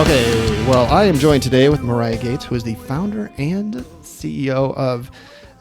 Okay, well, I am joined today with Mariah Gates, who is the founder and CEO of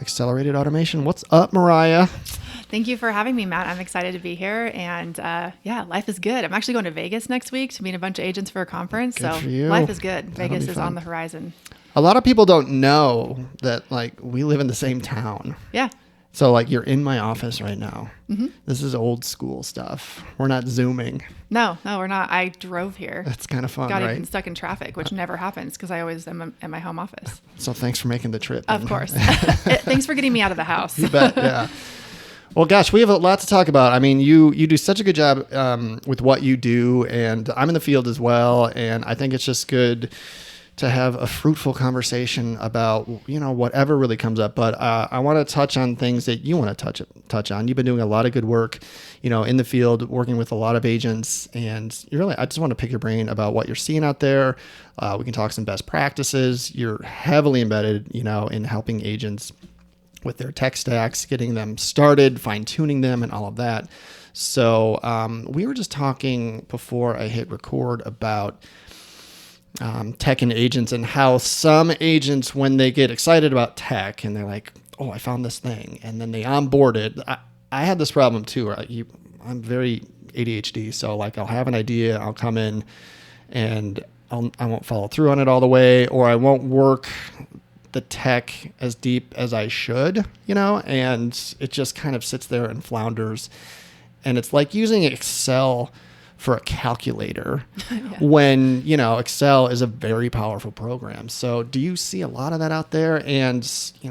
Accelerated Automation. What's up, Mariah? Thank you for having me, Matt. I'm excited to be here. And life is good. I'm actually going to Vegas next week to meet a bunch of agents for a conference. Good so for you. Life is good. That'll Vegas be is fun. on the horizon. A lot of people don't know that, we live in the same town. Yeah. So, you're in my office right now. Mm-hmm. This is old school stuff. We're not Zooming. No, we're not. I drove here. That's kind of fun, Got right? even stuck in traffic, which never happens because I always am at my home office. So thanks for making the trip. Of course. Thanks for getting me out of the house. You bet, yeah. Well, gosh, we have a lot to talk about. I mean, you do such a good job with what you do, and I'm in the field as well, and I think it's just good to have a fruitful conversation about, whatever really comes up. But I want to touch on things that you want to touch on. You've been doing a lot of good work, in the field, working with a lot of agents. And I just want to pick your brain about what you're seeing out there. We can talk some best practices. You're heavily embedded, in helping agents with their tech stacks, getting them started, fine-tuning them, and all of that. So we were just talking before I hit record about tech and agents, and how some agents, when they get excited about tech and they're like, oh, I found this thing, and then they onboard it. I had this problem too. I'm very ADHD. So I'll have an idea, I'll come in and I won't follow through on it all the way, or I won't work the tech as deep as I should, and it just kind of sits there and flounders. And it's like using Excel for a calculator when, Excel is a very powerful program. So do you see a lot of that out there? And,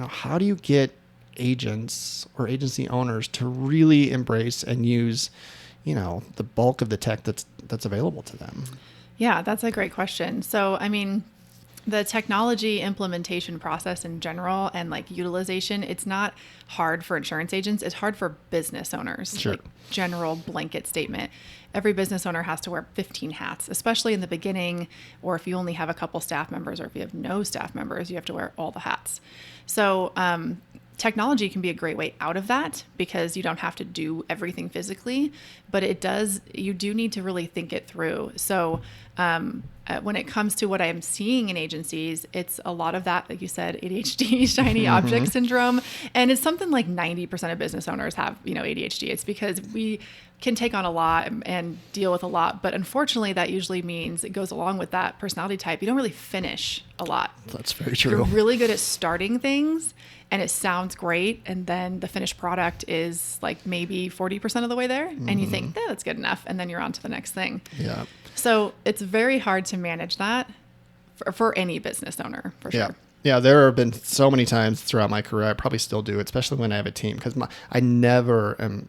how do you get agents or agency owners to really embrace and use, the bulk of the tech that's available to them? Yeah, that's a great question. So, the technology implementation process in general and utilization, it's not hard for insurance agents. It's hard for business owners. Sure. General blanket statement. Every business owner has to wear 15 hats, especially in the beginning, or if you only have a couple staff members, or if you have no staff members, you have to wear all the hats. So technology can be a great way out of that because you don't have to do everything physically, but you do need to really think it through. So when it comes to what I'm seeing in agencies, it's a lot of that, like you said, ADHD, shiny object syndrome. And it's something like 90% of business owners have, ADHD. It's because we can take on a lot and deal with a lot. But unfortunately, that usually means it goes along with that personality type. You don't really finish a lot. That's very true. You're really good at starting things and it sounds great. And then the finished product is maybe 40% of the way there. And you think, that's good enough. And then you're on to the next thing. Yeah. So it's very hard to manage that for any business owner, for sure. Yeah, there have been so many times throughout my career, I probably still do, especially when I have a team, because I never am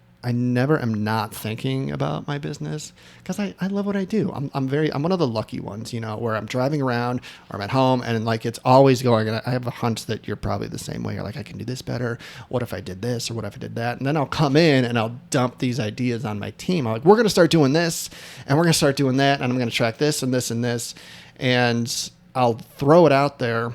not thinking about my business, because I love what I do. I'm one of the lucky ones, where I'm driving around or I'm at home and it's always going. And I have a hunch that you're probably the same way. You're like, I can do this better. What if I did this, or what if I did that? And then I'll come in and I'll dump these ideas on my team. I'm like, we're going to start doing this and we're going to start doing that. And I'm going to track this and this and this. And I'll throw it out there.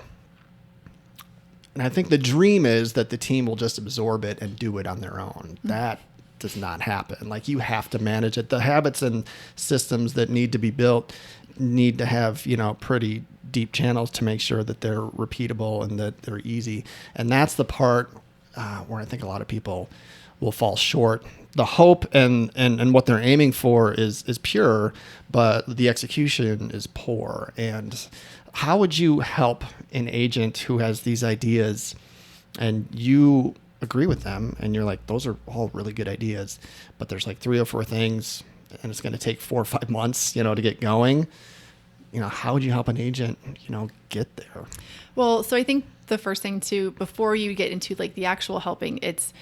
And I think the dream is that the team will just absorb it and do it on their own. That does not happen. You have to manage it. The habits and systems that need to be built need to have, pretty deep channels to make sure that they're repeatable and that they're easy. And that's the part where I think a lot of people will fall short. The hope and what they're aiming for is pure, but the execution is poor. And how would you help an agent who has these ideas and you agree with them and you're like, those are all really good ideas, but there's 3 or 4 things and it's going to take 4 or 5 months, to get going? How would you help an agent, get there? Well, so I think the first thing too, before you get into the actual helping, it's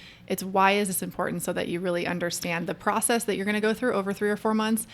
why is this important, so that you really understand the process that you're going to go through over 3 or 4 months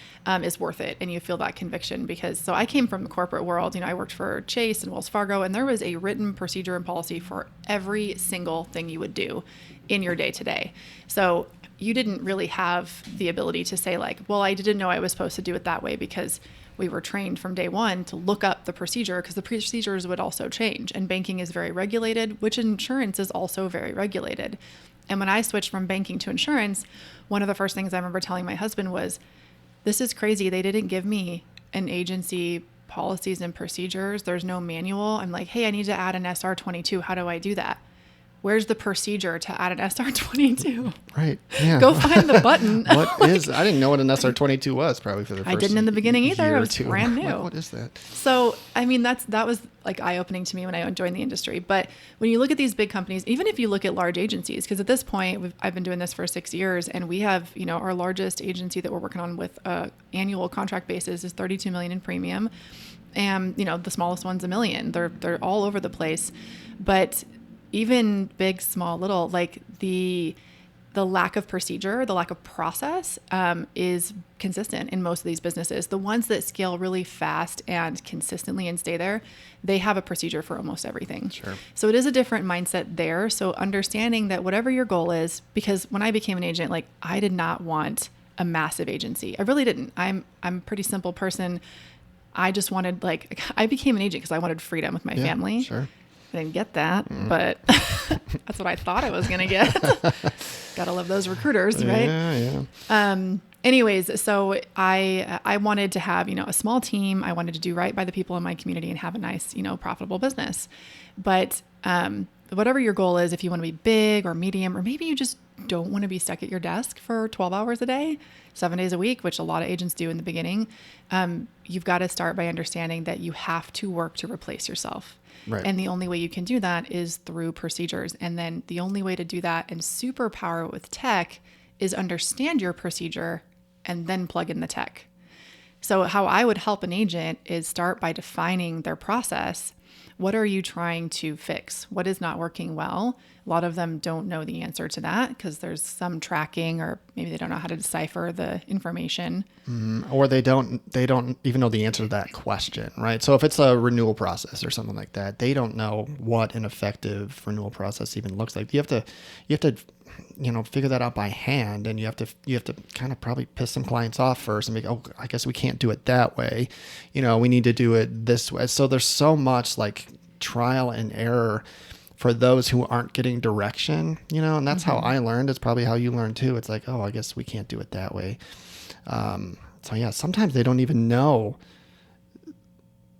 is worth it. And you feel that conviction so I came from the corporate world, I worked for Chase and Wells Fargo, and there was a written procedure and policy for every single thing you would do in your day to day. So you didn't really have the ability to say well, I didn't know I was supposed to do it that way, because we were trained from day one to look up the procedure, because the procedures would also change. And banking is very regulated, which insurance is also very regulated. And when I switched from banking to insurance, one of the first things I remember telling my husband was, this is crazy. They didn't give me an agency policies and procedures. There's no manual. I'm like, hey, I need to add an SR22. How do I do that? Where's the procedure to add an SR22? Right. Yeah. Go find the button. I didn't know what an SR22 was probably for the first I didn't in the beginning either. It was two. brand new. Like, what is that? So, I mean, that was like eye-opening to me when I joined the industry. But when you look at these big companies, even if you look at large agencies, because at this point, I've been doing this for 6 years, and we have, our largest agency that we're working on with annual contract basis is $32 million in premium. And, the smallest one's $1 million. They're all over the place. But even big, small, little, like the lack of procedure, the lack of process is consistent in most of these businesses. The ones that scale really fast and consistently and stay there, they have a procedure for almost everything. Sure. So it is a different mindset there. So understanding that whatever your goal is, because when I became an agent, like I did not want a massive agency. I really didn't. I'm a pretty simple person. I just wanted I became an agent because I wanted freedom with my family. Sure. I didn't get that, but that's what I thought I was going to get. Gotta love those recruiters, right? Yeah. Anyways, so I wanted to have, a small team. I wanted to do right by the people in my community and have a nice, profitable business. But whatever your goal is, if you want to be big or medium, or maybe you just don't want to be stuck at your desk for 12 hours a day, 7 days a week, which a lot of agents do in the beginning, you've got to start by understanding that you have to work to replace yourself. Right. And the only way you can do that is through procedures. And then the only way to do that and superpower it with tech is understand your procedure and then plug in the tech. So how I would help an agent is start by defining their process. What are you trying to fix? What is not working well? A lot of them don't know the answer to that because there's some tracking, or maybe they don't know how to decipher the information. Or they don't even know the answer to that question, right? So if it's a renewal process or something like that, they don't know what an effective renewal process even looks like. You have to figure that out by hand, and you have to kind of probably piss some clients off first and be, I guess we can't do it that way. We need to do it this way. So there's so much like trial and error for those who aren't getting direction, and that's how I learned. It's probably how you learned too. It's like, I guess we can't do it that way. So yeah, sometimes they don't even know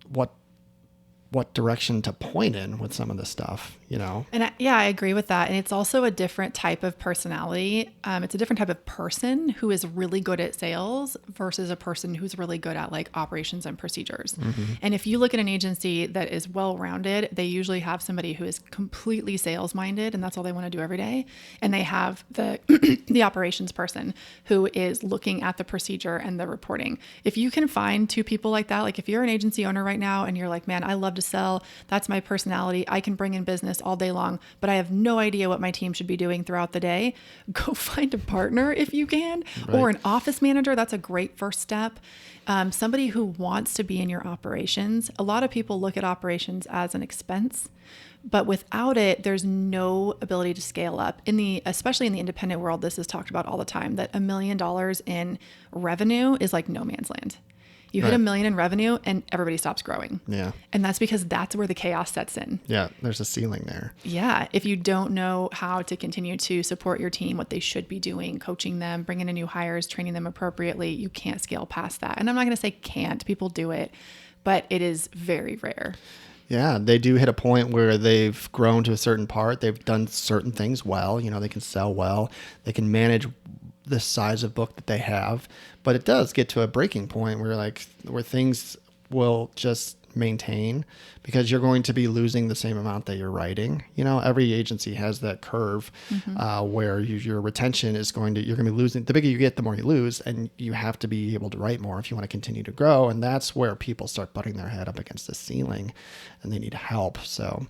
what direction to point in with some of this stuff, And I agree with that. And it's also a different type of personality. It's a different type of person who is really good at sales versus a person who's really good at operations and procedures. Mm-hmm. And if you look at an agency that is well-rounded, they usually have somebody who is completely sales-minded, and that's all they want to do every day. And they have the the operations person who is looking at the procedure and the reporting. If you can find two people like that, like if you're an agency owner right now and you're like, man, I love to sell. That's my personality. I can bring in business all day long, but I have no idea what my team should be doing throughout the day. Go find a partner if you can, right. Or an office manager. That's a great first step. Somebody who wants to be in your operations. A lot of people look at operations as an expense, but without it, there's no ability to scale up. Especially in the independent world, this is talked about all the time, that $1 million in revenue is like no man's land. You hit $1 million in revenue and everybody stops growing. Yeah. And that's because that's where the chaos sets in. Yeah. There's a ceiling there. Yeah. If you don't know how to continue to support your team, what they should be doing, coaching them, bringing in new hires, training them appropriately, you can't scale past that. And I'm not going to say can't. People do it, but it is very rare. Yeah, they do hit a point where they've grown to a certain part. They've done certain things well. They can sell well. They can manage the size of book that they have, but it does get to a breaking point where things will just maintain because you're going to be losing the same amount that you're writing. Every agency has that curve where your retention is you're going to be losing. The bigger you get, the more you lose, and you have to be able to write more if you want to continue to grow. And that's where people start butting their head up against the ceiling and they need help. So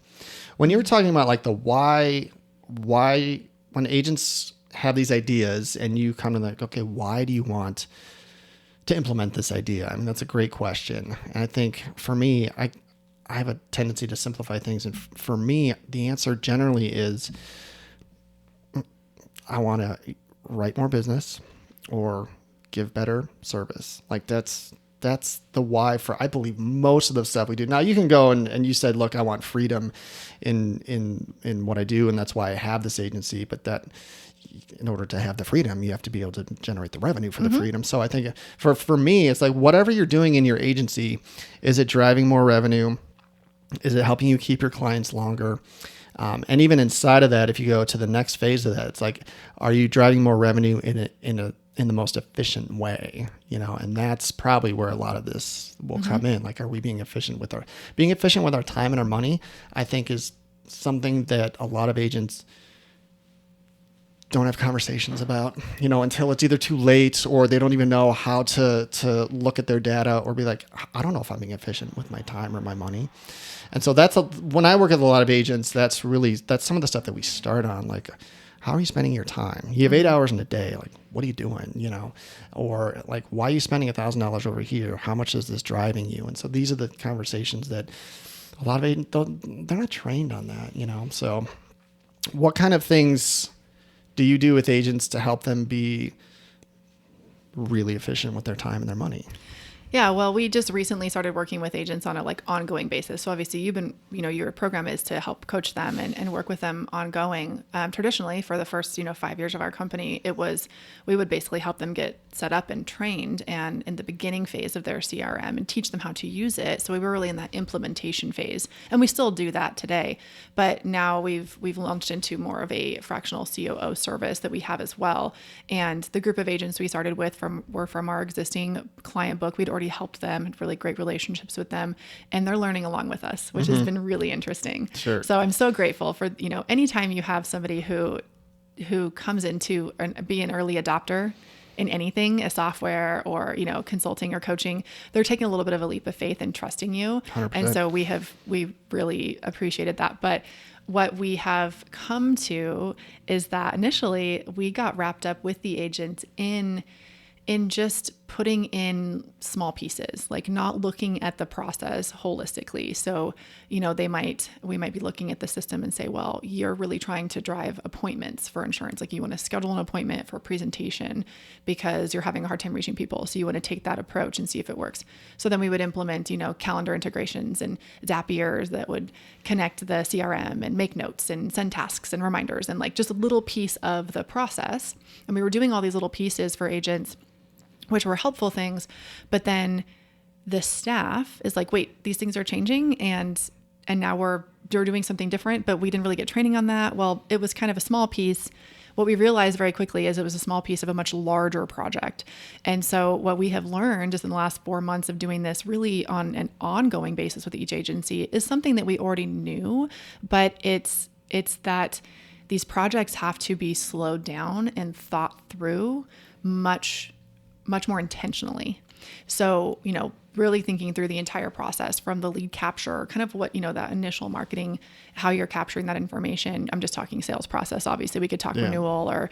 when you were talking about the why when agents have these ideas and you come to okay, why do you want to implement this idea? I mean, that's a great question. And I think for me, I have a tendency to simplify things. And for me, the answer generally is I want to write more business or give better service. That's the why for, I believe, most of the stuff we do. Now you can go and you said, look, I want freedom in what I do. And that's why I have this agency, but that, in order to have the freedom, you have to be able to generate the revenue for the freedom. So I think for me, it's like whatever you're doing in your agency, is it driving more revenue? Is it helping you keep your clients longer? And even inside of that, if you go to the next phase of that, it's like, are you driving more revenue in the most efficient way? And that's probably where a lot of this will come in. Like, are we being efficient with our time and our money? I think is something that a lot of agents don't have conversations about, until it's either too late or they don't even know how to look at their data or be like, I don't know if I'm being efficient with my time or my money. And so when I work with a lot of agents, that's some of the stuff that we start on. Like, how are you spending your time? You have 8 hours in a day. Like, what are you doing? Or like, why are you spending $1,000 over here? How much is this driving you? And so these are the conversations that a lot of agents, they're not trained on that, So what kind of things do you do with agents to help them be really efficient with their time and their money? Yeah, well, we just recently started working with agents on a ongoing basis. So obviously you've been, your program is to help coach them and work with them ongoing. Traditionally for the first, 5 years of our company, we would basically help them get set up and trained and in the beginning phase of their CRM and teach them how to use it. So we were really in that implementation phase, and we still do that today. But now we've launched into more of a fractional COO service that we have as well. And the group of agents we started with were from our existing client book. We'd already helped them, had really great relationships with them, and they're learning along with us, which has been really interesting. Sure. So I'm so grateful for, anytime you have somebody who comes into be an early adopter in anything, a software or, consulting or coaching, they're taking a little bit of a leap of faith and trusting you. 100%. And so we really appreciated that. But what we have come to is that initially we got wrapped up with the agent in just putting in small pieces, like not looking at the process holistically. So, we might be looking at the system and say, well, you're really trying to drive appointments for insurance. Like you want to schedule an appointment for a presentation because you're having a hard time reaching people. So you want to take that approach and see if it works. So then we would implement, calendar integrations and Zapiers that would connect the CRM and make notes and send tasks and reminders and just a little piece of the process. And we were doing all these little pieces for agents, which were helpful things, but then the staff is like, wait, these things are changing and now we're doing something different, but we didn't really get training on that. Well, it was kind of a small piece. What we realized very quickly is it was a small piece of a much larger project. And so what we have learned just in the last 4 months of doing this really on an ongoing basis with each agency is something that we already knew, but it's that these projects have to be slowed down and thought through much more intentionally. So, really thinking through the entire process from the lead capture, kind of what, that initial marketing, how you're capturing that information. I'm just talking sales process. Obviously we could talk renewal or,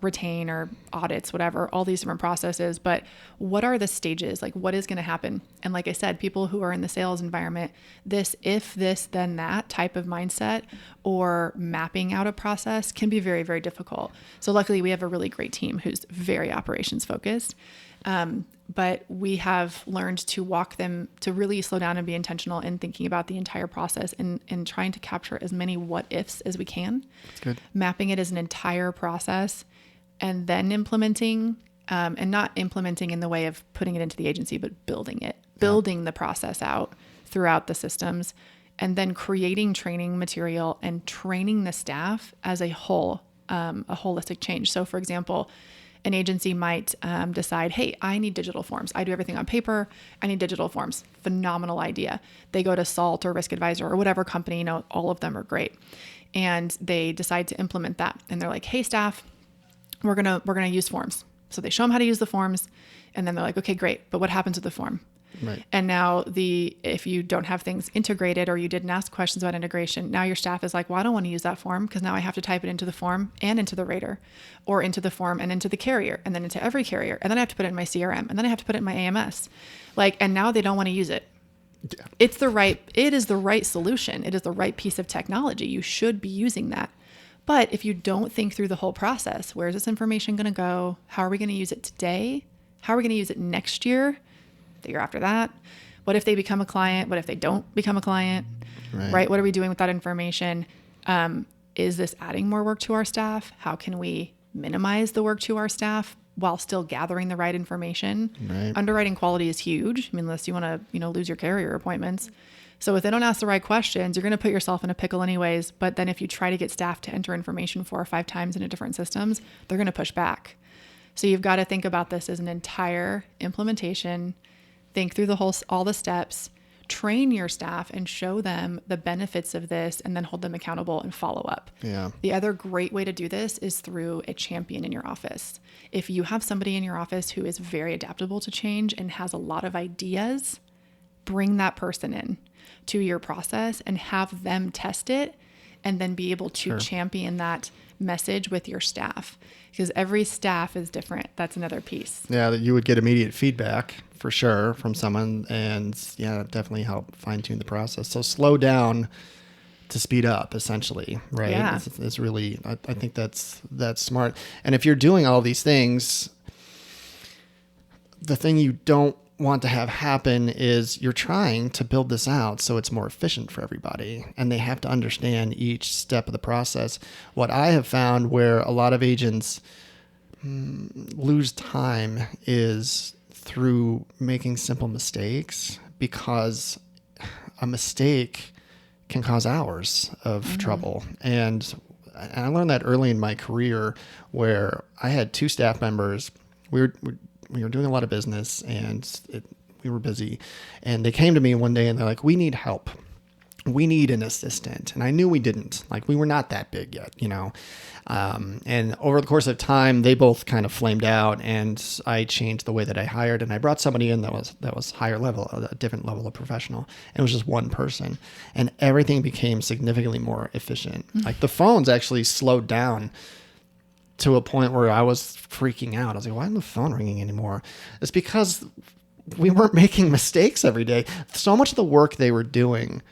retain or audits, whatever, all these different processes, but what are the stages? Like what is going to happen? And like I said, people who are in the sales environment, if this, then that type of mindset or mapping out a process can be very, very difficult. So luckily we have a really great team who's very operations focused. But we have learned to walk them to really slow down and be intentional in thinking about the entire process and trying to capture as many what ifs as we can. That's good. Mapping it as an entire process and then implementing, and not implementing in the way of putting it into the agency, but building the process out throughout the systems, and then creating training material and training the staff as a whole, a holistic change. So for example, an agency might decide, hey, I need digital forms. I do everything on paper. I need digital forms. Phenomenal idea. They go to Salt or Risk Advisor or whatever company, all of them are great. And they decide to implement that. And they're like, hey, staff, we're gonna use forms. So they show them how to use the forms. And then they're like, okay, great. But what happens with the form? Right. And now if you don't have things integrated or you didn't ask questions about integration, now your staff is like, well, I don't want to use that form because now I have to type it into the form and into the rater or into the form and into the carrier and then into every carrier. And then I have to put it in my CRM and then I have to put it in my AMS. And now they don't want to use it. Yeah. It is the right solution. It is the right piece of technology. You should be using that. But if you don't think through the whole process, where's this information going to go? How are we going to use it today? How are we going to use it next year? The year after that? What if they become a client? What if they don't become a client? Right? What are we doing with that information? Is this adding more work to our staff? How can we minimize the work to our staff while still gathering the right information. Right. Underwriting quality is huge. I mean, unless you want to, lose your carrier appointments. So if they don't ask the right questions, you're going to put yourself in a pickle anyways. But then if you try to get staff to enter information 4 or 5 times into different systems, they're going to push back. So you've got to think about this as an entire implementation, think through all the steps, train your staff and show them the benefits of this, and then hold them accountable and follow up. Yeah. The other great way to do this is through a champion in your office. If you have somebody in your office who is very adaptable to change and has a lot of ideas, bring that person in to your process and have them test it, and then be able to champion that message with your staff, because every staff is different. That's another piece. Yeah, that you would get immediate feedback for sure from someone, and definitely help fine tune the process. So slow down to speed up, essentially, right? Yeah. It's really, I think that's smart. And if you're doing all these things, the thing you don't want to have happen is you're trying to build this out so it's more efficient for everybody, and they have to understand each step of the process. What I have found where a lot of agents lose time is through making simple mistakes, because a mistake can cause hours of trouble. And I learned that early in my career, where I had 2 staff members. We were doing a lot of business, and we were busy, and they came to me one day and they're like, "We need help. We need an assistant." And I knew we didn't, like, we were not that big yet, and over the course of time, they both kind of flamed out, and I changed the way that I hired, and I brought somebody in that was higher level, a different level of professional. And it was just one person, and everything became significantly more efficient. Mm-hmm. Like, the phones actually slowed down to a point where I was freaking out. I was like, why isn't the phone ringing anymore? It's because we weren't making mistakes every day. So much of the work they were doing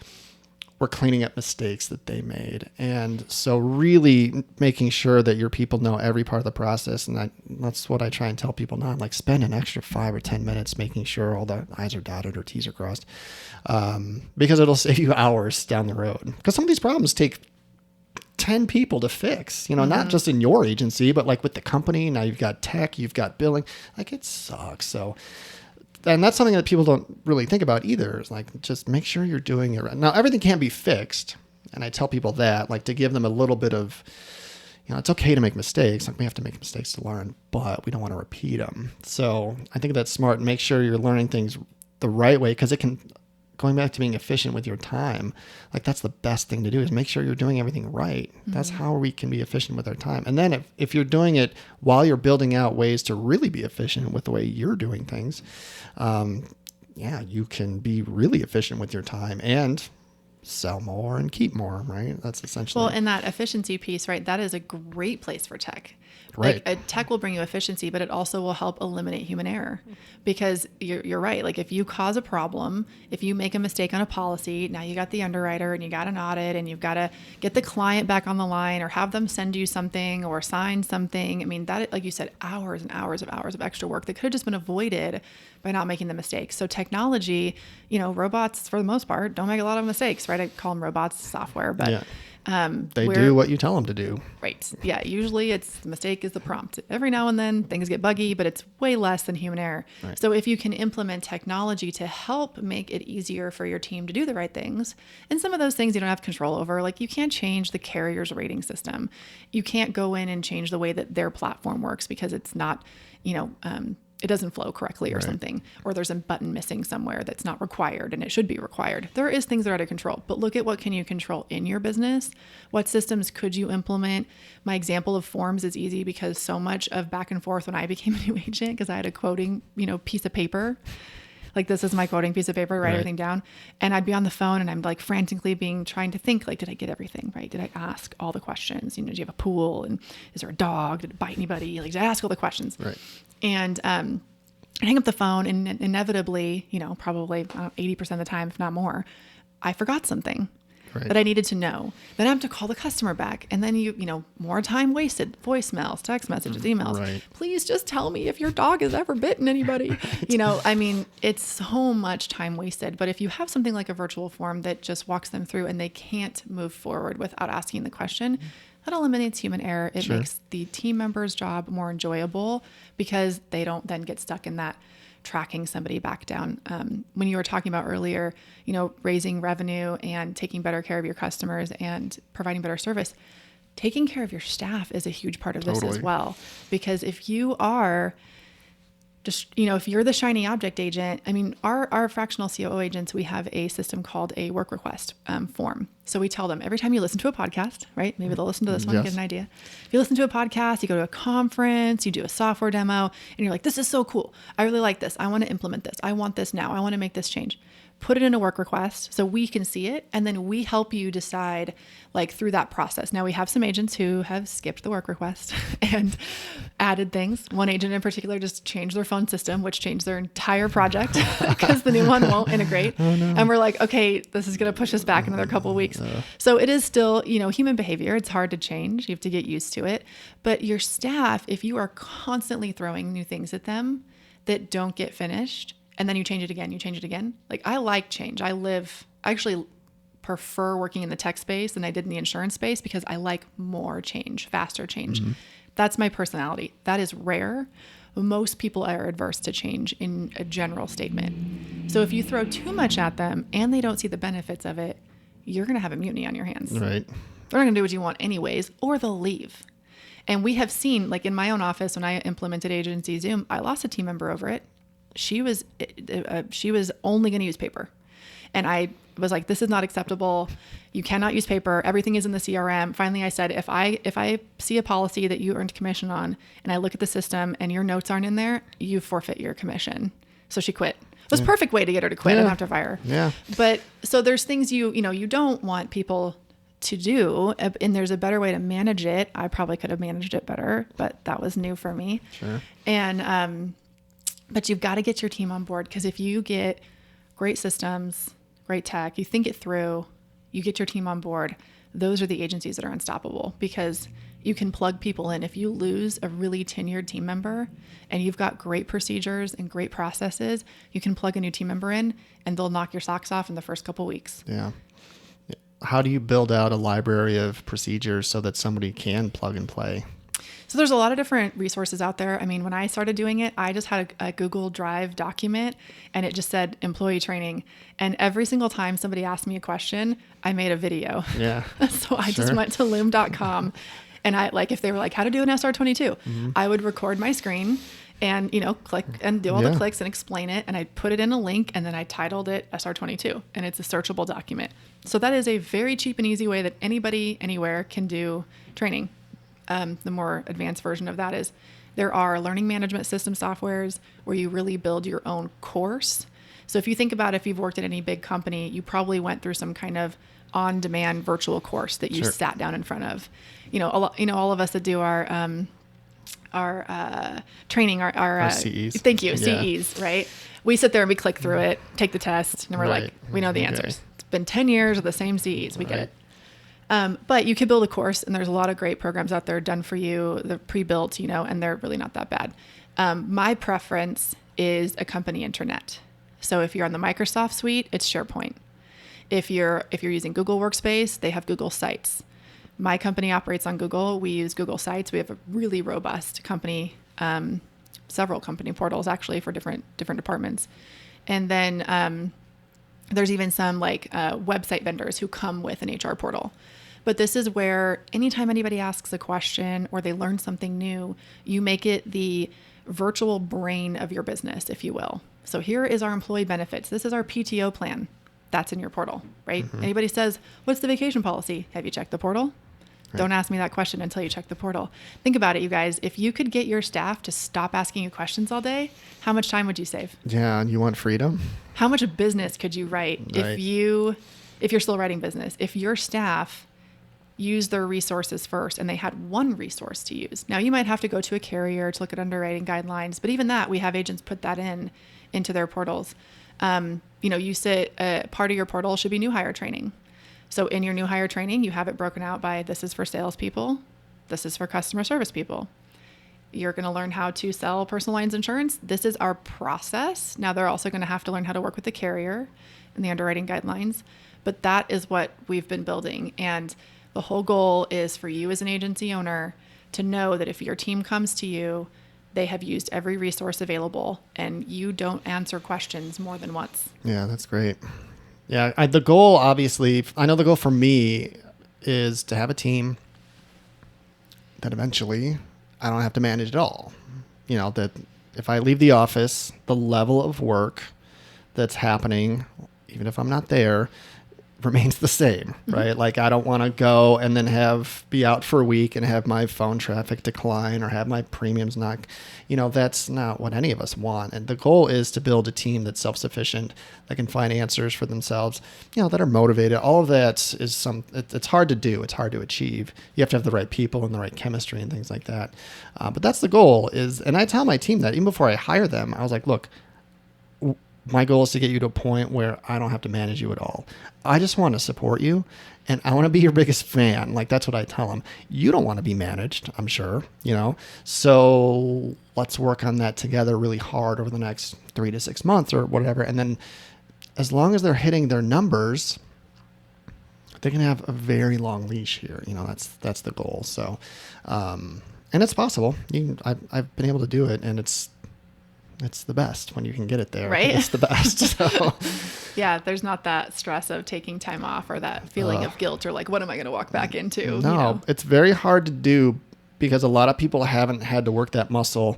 were cleaning up mistakes that they made. And so really making sure that your people know every part of the process. And that's what I try and tell people now. I'm like, spend an extra 5 or 10 minutes making sure all the I's are dotted or T's are crossed, because it'll save you hours down the road. Because some of these problems take 10 people to fix, not just in your agency, but like with the company. Now you've got tech, you've got billing, like, it sucks. So, and that's something that people don't really think about either. Is like, just make sure you're doing it right. Now, everything can't be fixed. And I tell people that, like, to give them a little bit of, it's okay to make mistakes. Like, we have to make mistakes to learn, but we don't want to repeat them. So I think that's smart. Make sure you're learning things the right way, because it can, going back to being efficient with your time, like, that's the best thing to do, is make sure you're doing everything right. Mm-hmm. That's how we can be efficient with our time. And then if you're doing it while you're building out ways to really be efficient with the way you're doing things, you can be really efficient with your time and sell more and keep more, right? That's essentially. Well, and that efficiency piece, right? That is a great place for tech. Right. Like, tech will bring you efficiency, but it also will help eliminate human error, because you're right. Like, if you cause a problem, if you make a mistake on a policy, now you got the underwriter and you got an audit, and you've got to get the client back on the line, or have them send you something or sign something. I mean, that, like you said, hours and hours of extra work that could have just been avoided by not making the mistakes. So technology, robots for the most part don't make a lot of mistakes, right? I call them robots, software, but they do what you tell them to do. Right. Yeah. Usually the mistake is the prompt. Every now and then things get buggy, but it's way less than human error. Right. So if you can implement technology to help make it easier for your team to do the right things, and some of those things you don't have control over, like, you can't change the carrier's rating system. You can't go in and change the way that their platform works, because it's not, it doesn't flow correctly or something, or there's a button missing somewhere that's not required and it should be required. There is things that are out of control, but look at what can you control in your business. What systems could you implement? My example of forms is easy, because so much of back and forth when I became a new agent, because I had a quoting, piece of paper. Like, this is my quoting piece of paper, write everything down. And I'd be on the phone and I'm like frantically trying to think, like, did I get everything right? Did I ask all the questions? Do you have a pool? And is there a dog? Did it bite anybody? Like, did I ask all the questions? Right. And I hang up the phone, and inevitably, probably 80% of the time, if not more, I forgot something that I needed to know. Then I have to call the customer back. And then more time wasted, voicemails, text messages, emails. Right. Please just tell me if your dog has ever bitten anybody. It's so much time wasted. But if you have something like a virtual form that just walks them through and they can't move forward without asking the question, That eliminates human error. It Sure. makes the team member's job more enjoyable because they don't then get stuck in that tracking somebody back down. When you were talking about earlier, raising revenue and taking better care of your customers and providing better service, taking care of your staff is a huge part of this Totally. as well. Because if you are just, if you're the shiny object agent, our fractional COO agents, we have a system called a work request form. So we tell them every time you listen to a podcast, right? Maybe they'll listen to this one and Yes. get an idea. If you listen to a podcast, you go to a conference, you do a software demo, and you're like, this is so cool. I really like this. I want to implement this. I want this now. I want to make this change. Put it in a work request so we can see it. And then we help you decide through that process. Now we have some agents who have skipped the work request and added things. One agent in particular just changed their phone system, which changed their entire project because the new one won't integrate. Oh, no. And we're like, okay, this is going to push us back another couple of weeks. So it is still, human behavior. It's hard to change. You have to get used to it. But your staff, if you are constantly throwing new things at them that don't get finished, and then you change it again. I like change. I actually prefer working in the tech space than I did in the insurance space because I like more change, faster change. Mm-hmm. That's my personality. That is rare. Most people are adverse to change in a general statement. So if you throw too much at them and they don't see the benefits of it, you're going to have a mutiny on your hands. Right. They're not going to do what you want anyways, or they'll leave. And we have seen, in my own office, when I implemented Agency Zoom, I lost a team member over it. She was only going to use paper. And I was like, this is not acceptable. You cannot use paper. Everything is in the CRM. Finally, I said, if I see a policy that you earned commission on and I look at the system and your notes aren't in there, you forfeit your commission. So she quit. It was a perfect way to get her to quit. I didn't have to fire her. Yeah. But so there's things you don't want people to do, and there's a better way to manage it. I probably could have managed it better, but that was new for me. Sure. And, but you've got to get your team on board, because if you get great systems, great tech, you think it through, you get your team on board, those are the agencies that are unstoppable, because you can plug people in. If you lose a really tenured team member and you've got great procedures and great processes, you can plug a new team member in and they'll knock your socks off in the first couple weeks. Yeah. How do you build out a library of procedures so that somebody can plug and play? So there's a lot of different resources out there. I mean, when I started doing it, I just had a Google Drive document and it just said employee training. And every single time somebody asked me a question, I made a video. Yeah. So I just went to loom.com and if they were like, how to do an SR22, I would record my screen and, click and do all the clicks and explain it. And I'd put it in a link and then I titled it SR22, and it's a searchable document. So that is a very cheap and easy way that anybody anywhere can do training. The more advanced version of that is there are learning management system softwares where you really build your own course. So if you think about if you've worked at any big company, you probably went through some kind of on-demand virtual course that you sat down in front of. All of us that do our training, our CEs. Thank you, CEs, right? We sit there and we click through it, take the test, and we're like, we know the answers. It's been 10 years of the same CEs. We get it. But you could build a course, and there's a lot of great programs out there done for you. They're pre-built, and they're really not that bad. My preference is a company intranet. So if you're on the Microsoft suite, it's SharePoint. If you're using Google Workspace, they have Google Sites. My company operates on Google. We use Google Sites. We have a really robust company, several company portals actually for different departments. And then there's even some website vendors who come with an HR portal. But this is where anytime anybody asks a question or they learn something new, you make it the virtual brain of your business, if you will. So here is our employee benefits. This is our PTO plan. That's in your portal, right? Mm-hmm. Anybody says, what's the vacation policy? Have you checked the portal? Right. Don't ask me that question until you check the portal. Think about it, you guys. If you could get your staff to stop asking you questions all day, how much time would you save? Yeah, and you want freedom? How much business could you write if you're still writing business? If your staff used their resources first and they had one resource to use. Now you might have to go to a carrier to look at underwriting guidelines, but even that, we have agents put that into their portals. You sit, part of your portal should be new hire training. So in your new hire training, you have it broken out by this is for salespeople, this is for customer service people. You're going to learn how to sell personal lines insurance. This is our process. Now they're also going to have to learn how to work with the carrier and the underwriting guidelines, but that is what we've been building. And The whole goal is for you as an agency owner to know that if your team comes to you, they have used every resource available and you don't answer questions more than once. Yeah, that's great. Yeah, the goal, obviously, I know the goal for me is to have a team that eventually I don't have to manage at all. You know, that if I leave the office, the level of work that's happening, even if I'm not there, remains the same, right? Like I don't want to go and then be out for a week and have my phone traffic decline or have my premiums not, that's not what any of us want. And the goal is to build a team that's self-sufficient, that can find answers for themselves, that are motivated. All of that is it's hard to do. It's hard to achieve. You have to have the right people and the right chemistry and things like that. But that's the goal and I tell my team that even before I hire them, I was like, look, my goal is to get you to a point where I don't have to manage you at all. I just want to support you and I want to be your biggest fan. Like that's what I tell them. You don't want to be managed, I'm sure, So let's work on that together really hard over the next 3 to 6 months or whatever. And then as long as they're hitting their numbers, they can have a very long leash here. That's the goal. So, and it's possible. I've been able to do it and it's the best when you can get it there. Right? It's the best. So. Yeah, there's not that stress of taking time off or that feeling of guilt or like, what am I going to walk back into? No, It's very hard to do because a lot of people haven't had to work that muscle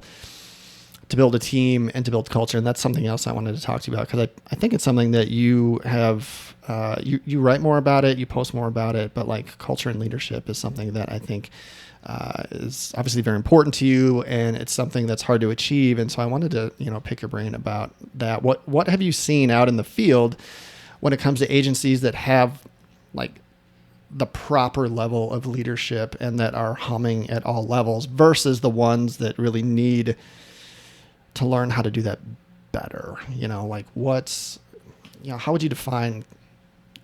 to build a team and to build culture. And that's something else I wanted to talk to you about because I think it's something that you have, you write more about it, you post more about it, but like culture and leadership is something that I think is obviously very important to you, and it's something that's hard to achieve. And so I wanted to, pick your brain about that. What have you seen out in the field when it comes to agencies that have like the proper level of leadership and that are humming at all levels versus the ones that really need to learn how to do that better? Like how would you define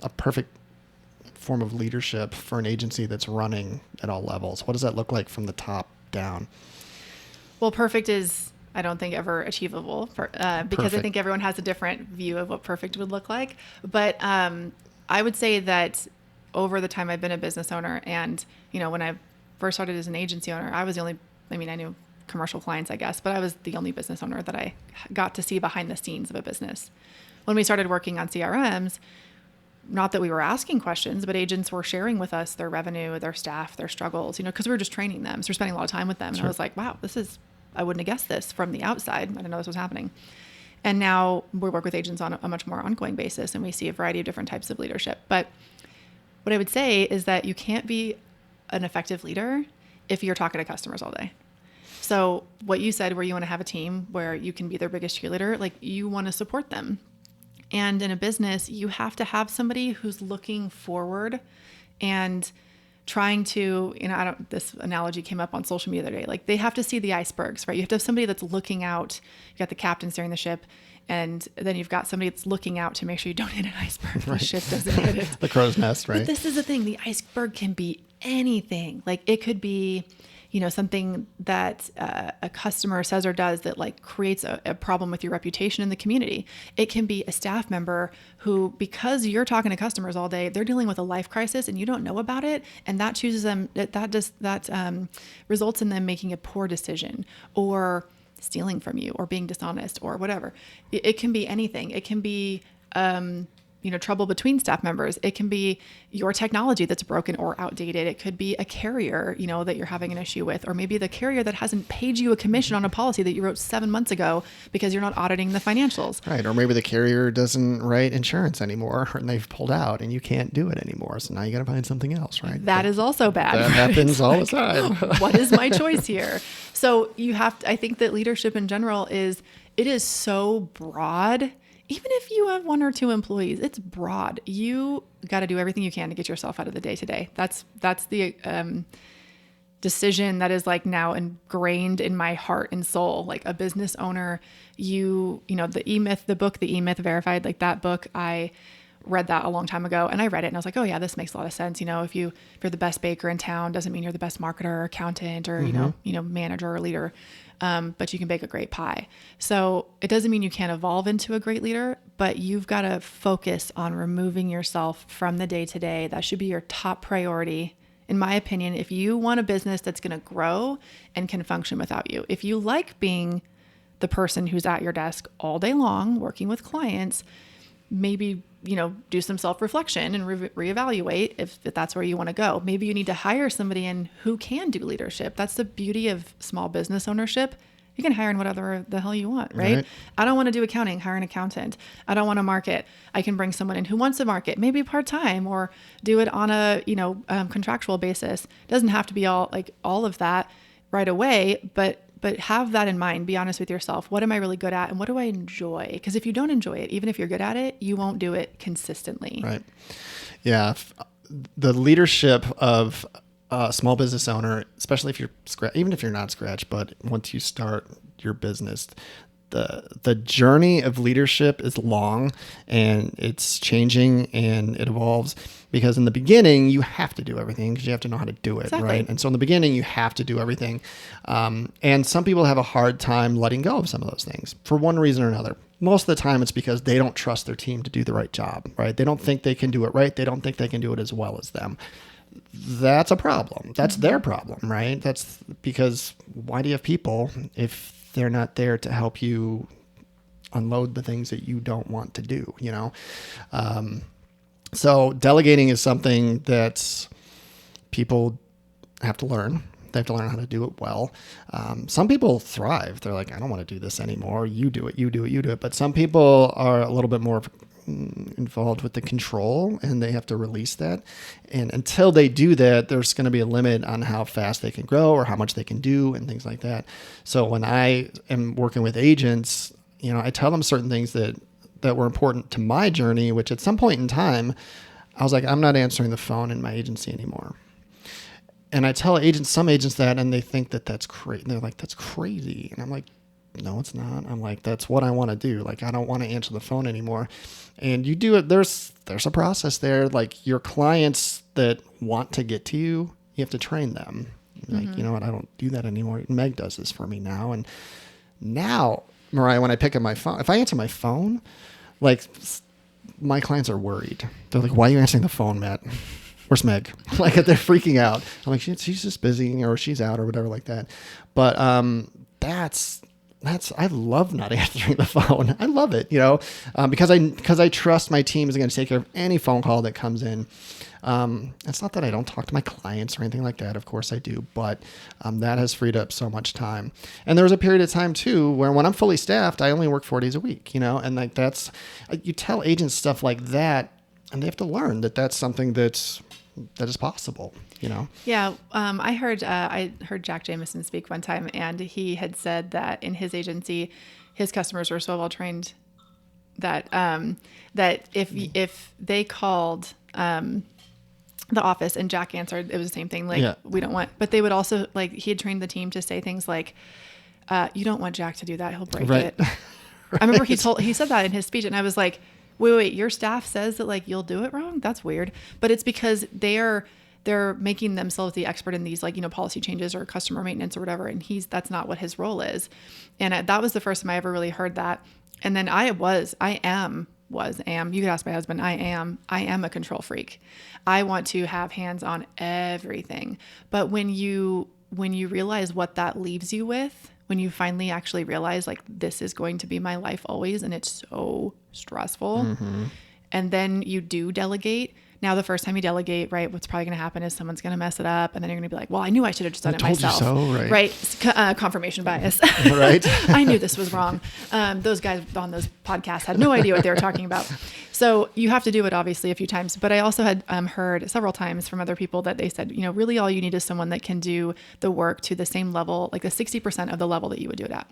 a perfect form of leadership for an agency that's running at all levels? What does that look like from the top down? Well, perfect is, I don't think, ever achievable because Perfect. I think everyone has a different view of what perfect would look like. But I would say that over the time I've been a business owner and, when I first started as an agency owner, I was I knew commercial clients, I guess, but I was the only business owner that I got to see behind the scenes of a business. When we started working on CRMs, not that we were asking questions, but agents were sharing with us their revenue, their staff, their struggles, because we were just training them. So we're spending a lot of time with them. Sure. And I was like, wow, I wouldn't have guessed this from the outside. I didn't know this was happening. And now we work with agents on a much more ongoing basis, and we see a variety of different types of leadership. But what I would say is that you can't be an effective leader if you're talking to customers all day. So what you said, where you want to have a team where you can be their biggest cheerleader, like you want to support them. And in a business, you have to have somebody who's looking forward and trying to, this analogy came up on social media the other day, like they have to see the icebergs, right? You have to have somebody that's looking out. You got the captain steering the ship, and then you've got somebody that's looking out to make sure you don't hit an iceberg. Right. The ship doesn't hit it. The crow's nest, right? But this is the thing. The iceberg can be anything. Like it could be, something that a customer says or does that like creates a problem with your reputation in the community. It can be a staff member who, because you're talking to customers all day, they're dealing with a life crisis and you don't know about it. And that chooses them, that results in them making a poor decision or stealing from you or being dishonest or whatever. It can be anything. It can be, trouble between staff members. It can be your technology that's broken or outdated. It could be a carrier, that you're having an issue with, or maybe the carrier that hasn't paid you a commission on a policy that you wrote 7 months ago because you're not auditing the financials. Right. Or maybe the carrier doesn't write insurance anymore and they've pulled out and you can't do it anymore. So now you got to find something else, right? That is also bad. That happens all the time. What is my choice here? So I think that leadership in general it is so broad. Even if you have 1 or 2 employees, it's broad. You got to do everything you can to get yourself out of the day-to-day. That's the decision that is like now ingrained in my heart and soul. Like a business owner, the E-Myth, the book, the E-Myth Verified, like that book, I read that a long time ago and I read it and I was like, oh yeah, this makes a lot of sense. If you're the best baker in town, doesn't mean you're the best marketer or accountant or, manager or leader. But you can bake a great pie. So it doesn't mean you can't evolve into a great leader, but you've got to focus on removing yourself from the day-to-day. That should be your top priority In my opinion, if you want a business that's going to grow and can function without you, if you like being the person who's at your desk all day long working with clients, maybe, do some self-reflection and reevaluate if that's where you want to go. Maybe you need to hire somebody in who can do leadership. That's the beauty of small business ownership. You can hire in whatever the hell you want, right? I don't want to do accounting, hire an accountant. I don't want to market. I can bring someone in who wants to market, maybe part-time, or do it on a, contractual basis. It doesn't have to be all of that right away, but have that in mind. Be honest with yourself. What am I really good at? And what do I enjoy? Because if you don't enjoy it, even if you're good at it, you won't do it consistently. Right. Yeah. The leadership of a small business owner, especially if you're even if you're not scratch, but once you start your business, the journey of leadership is long, and it's changing and it evolves, because in the beginning you have to do everything because you have to know how to do it. Exactly. Right. And so in the beginning you have to do everything. And some people have a hard time letting go of some of those things for one reason or another. Most of the time it's because they don't trust their team to do the right job, right? They don't think they can do it right. They don't think they can do it as well as them. That's a problem. That's their problem, right? That's because why do you have people if they're not there to help you unload the things that you don't want to do, So delegating is something that people have to learn. They have to learn how to do it well. Some people thrive. They're like, I don't want to do this anymore. You do it, you do it, you do it. But some people are a little bit more involved with the control, and they have to release that. And until they do that, there's going to be a limit on how fast they can grow or how much they can do and things like that. So when I am working with agents, I tell them certain things that were important to my journey, which at some point in time, I was like, I'm not answering the phone in my agency anymore. And I tell some agents that, and they think that that's crazy. They're like, that's crazy. And I'm like, no, it's not. I'm like, that's what I want to do. Like, I don't want to answer the phone anymore. And you do it. There's a process there. Like, your clients that want to get to you, you have to train them. Like, you know what? I don't do that anymore. Meg does this for me now. And now, Mariah, when I pick up my phone, if I answer my phone, like, my clients are worried. They're like, why are you answering the phone, Matt? Where's Meg? Like, they're freaking out. I'm like, she's just busy, or she's out, or whatever like that. But I love not answering the phone. I love it, because I trust my team is going to take care of any phone call that comes in. It's not that I don't talk to my clients or anything like that. Of course I do, but that has freed up so much time. And there was a period of time too where when I'm fully staffed, I only work 4 days a week, and like you tell agents stuff like that, and they have to learn that that's something that is possible. Yeah. I heard Jack Jameson speak one time, and he had said that in his agency, his customers were so well trained that if they called the office and Jack answered, it was the same thing. Like, we don't want, but they would also, like, he had trained the team to say things like, you don't want Jack to do that. He'll break it. Right. I remember he said that in his speech, and I was like, wait, your staff says that, like, you'll do it wrong? That's weird. But it's because they're making themselves the expert in these, like, you know, policy changes or customer maintenance or whatever. And that's not what his role is. And that was the first time I ever really heard that. And then I am, you could ask my husband, I am a control freak. I want to have hands on everything. But when you realize what that leaves you with, when you finally actually realize, like, this is going to be my life always, and it's so stressful, and then you do delegate. Now, the first time you delegate, right, what's probably going to happen is someone's going to mess it up, and then you're going to be like, well, I knew I should have just done it myself. I told you so, right? Confirmation bias. Right. I knew this was wrong. Those guys on those podcasts had no idea what they were talking about. So you have to do it, obviously, a few times. But I also had heard several times from other people that they said, you know, really all you need is someone that can do the work to the same level, like the 60% of the level that you would do it at.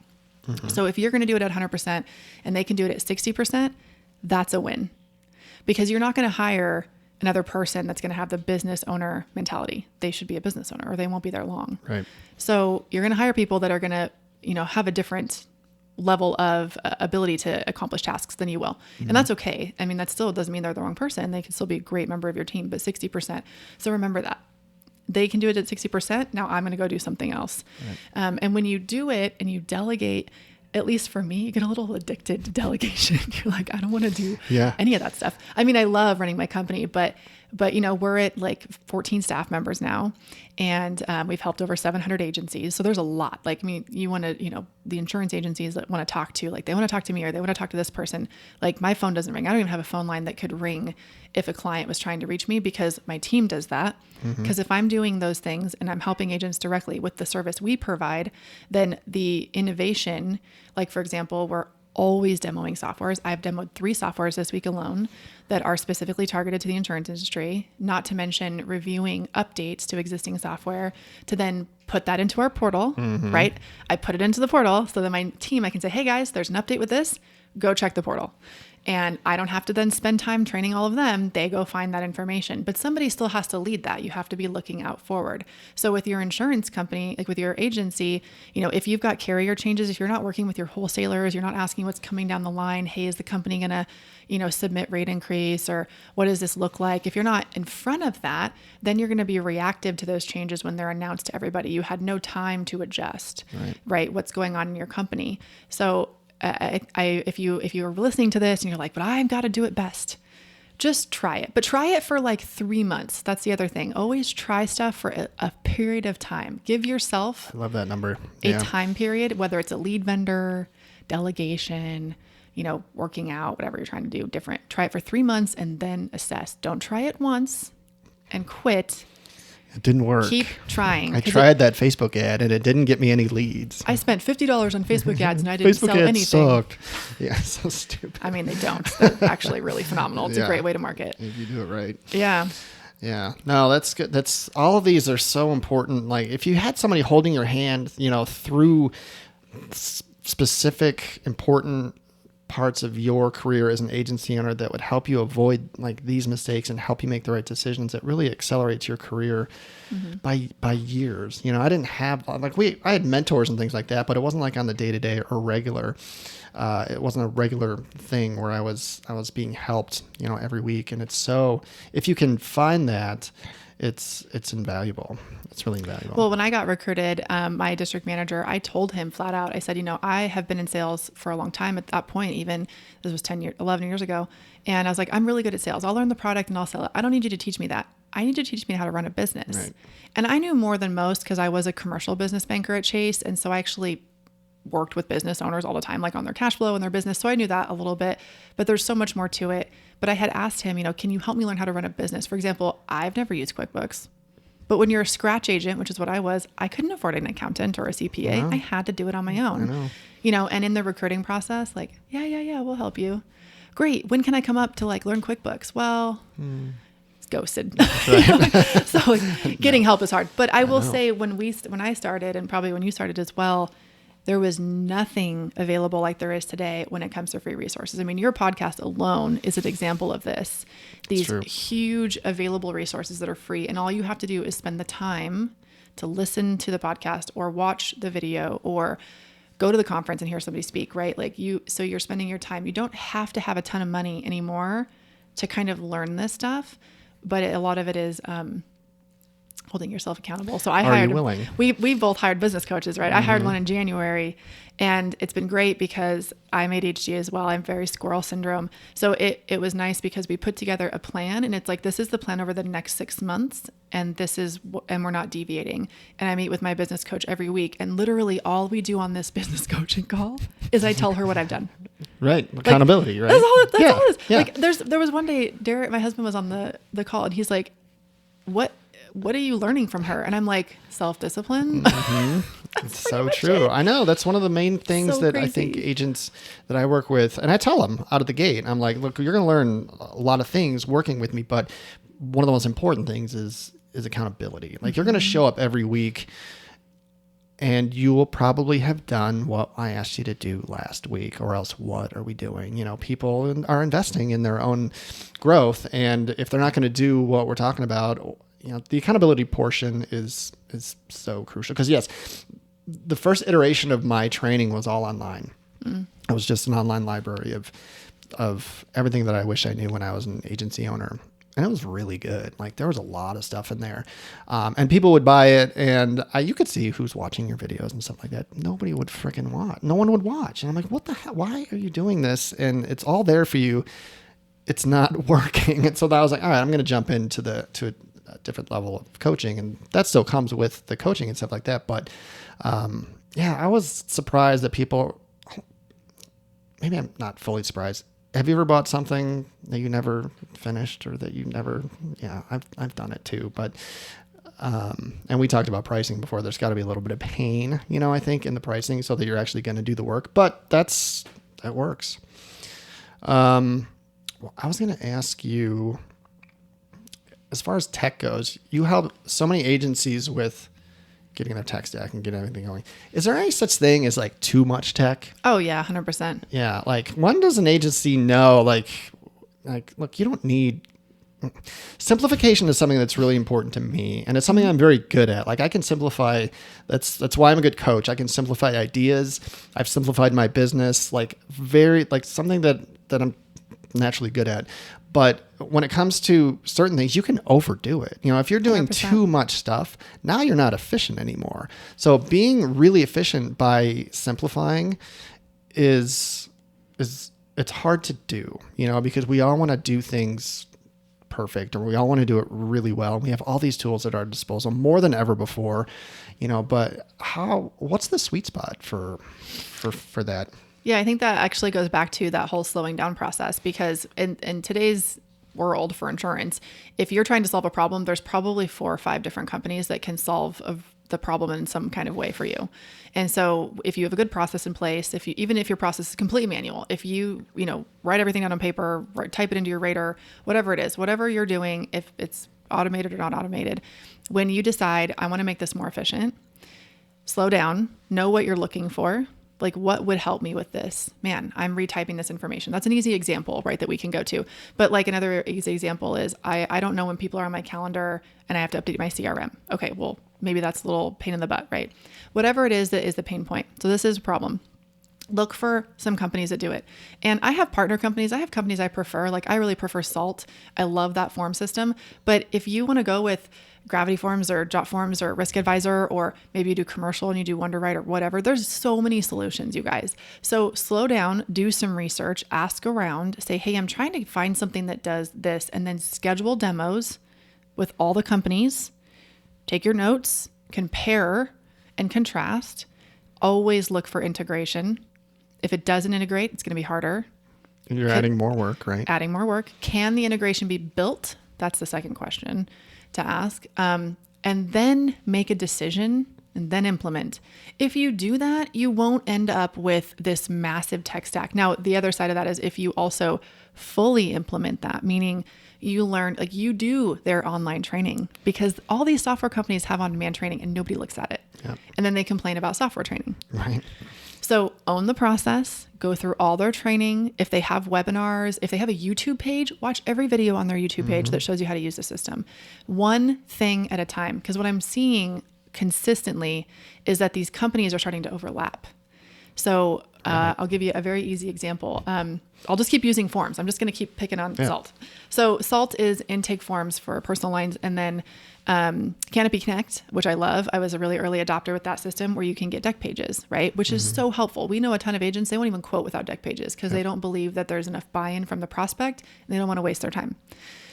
So if you're going to do it at 100% and they can do it at 60%, that's a win. Because you're not going to hire another person that's going to have the business owner mentality. They should be a business owner or they won't be there long. Right. So you're going to hire people that are going to, you know, have a different level of ability to accomplish tasks than you will. And that's okay. I mean, that still doesn't mean they're the wrong person. They can still be a great member of your team, but 60%. So remember that. They can do it at 60%. Now I'm going to go do something else. Right. And when you do it and you delegate, at least for me, you get a little addicted to delegation. You're like, I don't want to do any of that stuff. I mean, I love running my company, but But, we're at like 14 staff members now, and we've helped over 700 agencies. So there's a lot. Like, you want to, the insurance agencies that want to talk to, like, they want to talk to me or they want to talk to this person. Like, my phone doesn't ring. I don't even have a phone line that could ring if a client was trying to reach me, because my team does that. Because if I'm doing those things and I'm helping agents directly with the service we provide, then the innovation, like, for example, we're always demoing softwares. I've demoed 3 softwares this week alone that are specifically targeted to the insurance industry, not to mention reviewing updates to existing software to then put that into our portal, right? I put it into the portal so that my team, I can say, hey guys, there's an update with this, go check the portal. And I don't have to then spend time training all of them. They go find that information, but somebody still has to lead that. You have to be looking out forward. So with your insurance company, like with your agency, if you've got carrier changes, if you're not working with your wholesalers, you're not asking what's coming down the line. Hey, is the company going to, submit rate increase, or what does this look like? If you're not in front of that, then you're going to be reactive to those changes when they're announced to everybody. You had no time to adjust, right? What's going on in your company. So if you're listening to this and you're like, but I've got to do it best, just try it. But try it for like 3 months. That's the other thing. Always try stuff for a period of time. Give yourself, I love that number. A time period, whether it's a lead vendor, delegation, working out, whatever you're trying to do different. Try it for 3 months and then assess. Don't try it once and quit. It didn't work. Keep trying. I tried that Facebook ad and it didn't get me any leads. I spent $50 on Facebook ads and I didn't Facebook sell ads anything. Sucked. Yeah, so stupid. I mean, they don't. They're actually really phenomenal. It's a great way to market. If you do it right. Yeah. Yeah. No, that's good. All of these are so important. Like, if you had somebody holding your hand, through specific important parts of your career as an agency owner that would help you avoid like these mistakes and help you make the right decisions, it really accelerates your career by years. I didn't have I had mentors and things like that, but it wasn't like on the day-to-day or regular. It wasn't a regular thing where I was being helped, every week. And it's so, if you can find that, it's invaluable. It's really invaluable. Well, when I got recruited, my district manager, I told him flat out, I said, I have been in sales for a long time at that point, even this was 11 years ago. And I was like, I'm really good at sales. I'll learn the product and I'll sell it. I don't need you to teach me that. I need you to teach me how to run a business. Right. And I knew more than most because I was a commercial business banker at Chase. And so I actually worked with business owners all the time, like on their cash flow and their business. So I knew that a little bit, but there's so much more to it. But I had asked him, can you help me learn how to run a business? For example, I've never used QuickBooks, but when you're a scratch agent, which is what I was, I couldn't afford an accountant or a CPA. No. I had to do it on my own, and in the recruiting process, like, yeah, we'll help you. Great. When can I come up to learn QuickBooks? Well, it's ghosted. Right. So getting help is hard, but I will say when I started, and probably when you started as well, there was nothing available like there is today when it comes to free resources. I mean, your podcast alone is an example of this. These huge available resources that are free, and all you have to do is spend the time to listen to the podcast or watch the video or go to the conference and hear somebody speak, right? So you're spending your time. You don't have to have a ton of money anymore to kind of learn this stuff, but a lot of it is holding yourself accountable. So Are you willing? We both hired business coaches, right? I hired one in January, and it's been great because I'm ADHD as well. I'm very squirrel syndrome. So it was nice because we put together a plan, and it's like, this is the plan over the next 6 months. And and we're not deviating. And I meet with my business coach every week, and literally all we do on this business coaching call is I tell her what I've done. Right. Accountability, right? That's all it is. Yeah. There was one day, Derek, my husband, was on the call, and he's like, what are you learning from her? And I'm like, self-discipline. It's so true. I know. That's one of the main things that crazy. I think agents that I work with, and I tell them out of the gate, I'm like, look, you're going to learn a lot of things working with me, but one of the most important things is accountability. You're going to show up every week, and you will probably have done what I asked you to do last week, or else what are we doing? People are investing in their own growth, and if they're not going to do what we're talking about, the accountability portion is so crucial. Because yes, the first iteration of my training was all online. It was just an online library of everything that I wish I knew when I was an agency owner. And it was really good. There was a lot of stuff in there. And people would buy it, and you could see who's watching your videos and stuff like that. Nobody would freaking watch. No one would watch. And I'm like, what the hell? Why are you doing this? And it's all there for you it's not working. And so I was like, all right, I'm going to jump into a different level of coaching, and that still comes with the coaching and stuff like that. But yeah, I was surprised that people, maybe I'm not fully surprised. Have you ever bought something that you never finished, or that you never, yeah, I've done it too. But, and we talked about pricing before. There's got to be a little bit of pain, I think, in the pricing so that you're actually going to do the work, but that works. Well, I was going to ask you, as far as tech goes, you help so many agencies with getting their tech stack and getting everything going. Is there any such thing as like too much tech? Oh yeah, 100%. Yeah. Like, when does an agency know, like, look, you don't need simplification is something that's really important to me, and it's something I'm very good at. Like, I can simplify. That's why I'm a good coach. I can simplify ideas. I've simplified my business, like something that I'm naturally good at. But when it comes to certain things, you can overdo it. If you're doing 100%. too much stuff, now you're not efficient anymore. So being really efficient by simplifying it's hard to do, because we all want to do things perfect, or we all want to do it really well. We have all these tools at our disposal more than ever before, but what's the sweet spot for that? Yeah, I think that actually goes back to that whole slowing down process, because in today's world for insurance, if you're trying to solve a problem, there's probably 4 or 5 different companies that can solve the problem in some kind of way for you. And so if you have a good process in place, even if your process is completely manual, if you write everything out on paper, type it into your Radar, whatever it is, whatever you're doing, if it's automated or not automated, when you decide, I want to make this more efficient, slow down, know what you're looking for. Like, what would help me with this? Man, I'm retyping this information. That's an easy example, right, that we can go to. But like, another easy example is I don't know when people are on my calendar and I have to update my CRM. Okay, well, maybe that's a little pain in the butt, right? Whatever it is that is the pain point. So this is a problem. Look for some companies that do it. And I have partner companies. I have companies I prefer. Like, I really prefer Salt. I love that form system. But if you want to go with Gravity Forms or Jot Forms or Risk Advisor, or maybe you do commercial and you do WonderWrite or whatever, there's so many solutions, you guys. So slow down, do some research, ask around, say, hey, I'm trying to find something that does this, and then schedule demos with all the companies. Take your notes, compare and contrast. Always look for integration. If it doesn't integrate, it's going to be harder. You're adding more work, right? Adding more work. Can the integration be built? That's the second question to ask. And then make a decision and then implement. If you do that, you won't end up with this massive tech stack. Now, the other side of that is if you also fully implement that, meaning you learn, like, you do their online training, because all these software companies have on-demand training and nobody looks at it. Yep. And then they complain about software training. Right. So own the process, go through all their training. If they have webinars, if they have a YouTube page, watch every video on their YouTube page that shows you how to use the system. One thing at a time. Because what I'm seeing consistently is that these companies are starting to overlap. So I'll give you a very easy example. I'll just keep using forms. I'm just going to keep picking on Salt. So Salt is intake forms for personal lines, and then Canopy Connect, which I love. I was a really early adopter with that system, where you can get deck pages, right? Which is so helpful. We know a ton of agents, they won't even quote without deck pages because they don't believe that there's enough buy-in from the prospect, and they don't want to waste their time.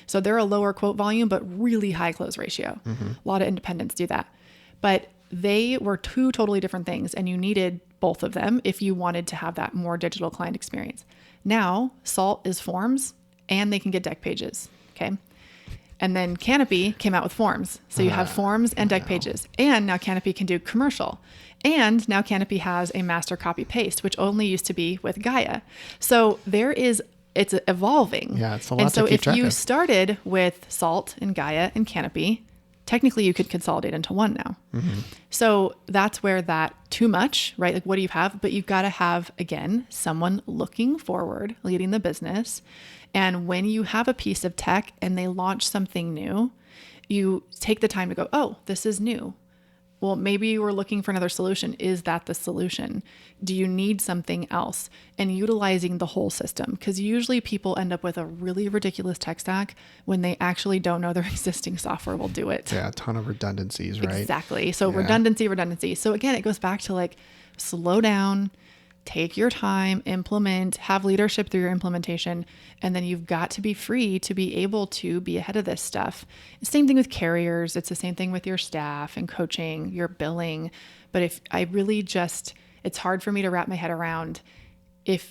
So they're a lower quote volume, but really high close ratio. A lot of independents do that. But they were 2 totally different things, and you needed both of them if you wanted to have that more digital client experience. Now, Salt is forms, and they can get deck pages, okay? And then Canopy came out with forms. So you have forms and deck pages. And now Canopy can do commercial. And now Canopy has a master copy paste, which only used to be with Gaia. So it's evolving. Yeah, it's a lot and so to keep if track you of. started with Salt and Gaia and Canopy, technically you could consolidate into one now. So that's where that too much, right? Like, what do you have? But you've got to have, again, someone looking forward, leading the business. And when you have a piece of tech and they launch something new, you take the time to go, oh, this is new. Well, maybe you were looking for another solution. Is that the solution? Do you need something else? And utilizing the whole system, because usually people end up with a really ridiculous tech stack when they actually don't know their existing software will do it. Yeah, a ton of redundancies, right? Exactly. So redundancy. So again, it goes back to like, slow down, take your time, implement, have leadership through your implementation, and then you've got to be free to be able to be ahead of this stuff. Same thing with carriers. It's the same thing with your staff and coaching, your billing. But if I really just, it's hard for me to wrap my head around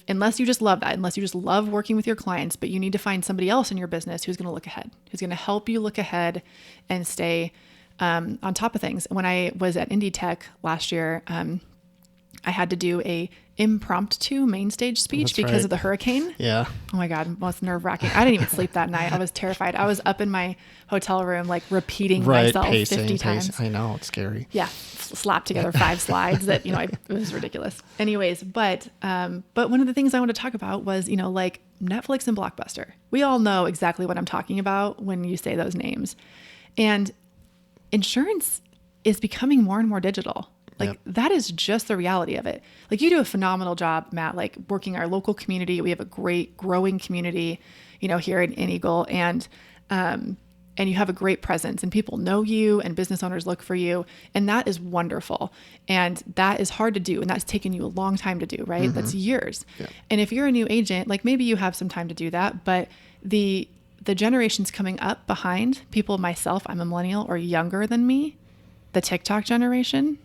unless you just love that, unless you just love working with your clients, but you need to find somebody else in your business who's going to look ahead, who's going to help you look ahead and stay on top of things. When I was at Indie Tech last year, I had to do a impromptu main stage speech because of the hurricane. Yeah. Oh my God, most nerve-wracking. I didn't even sleep that night. I was terrified. I was up in my hotel room, like repeting myself 50 times. I know, it's scary. Yeah, slapped together 5 slides that, it was ridiculous. Anyways, but one of the things I want to talk about was, like Netflix and Blockbuster. We all know exactly what I'm talking about when you say those names. And insurance is becoming more and more digital. Like that is just the reality of it. Like you do a phenomenal job, Matt, like working our local community. We have a great growing community, here in Eagle, and you have a great presence and people know you and business owners look for you. And that is wonderful. And that is hard to do. And that's taken you a long time to do, right? Mm-hmm. That's years. Yeah. And if you're a new agent, like maybe you have some time to do that, but the generations coming up behind people, myself, I'm a millennial or younger than me, the TikTok generation,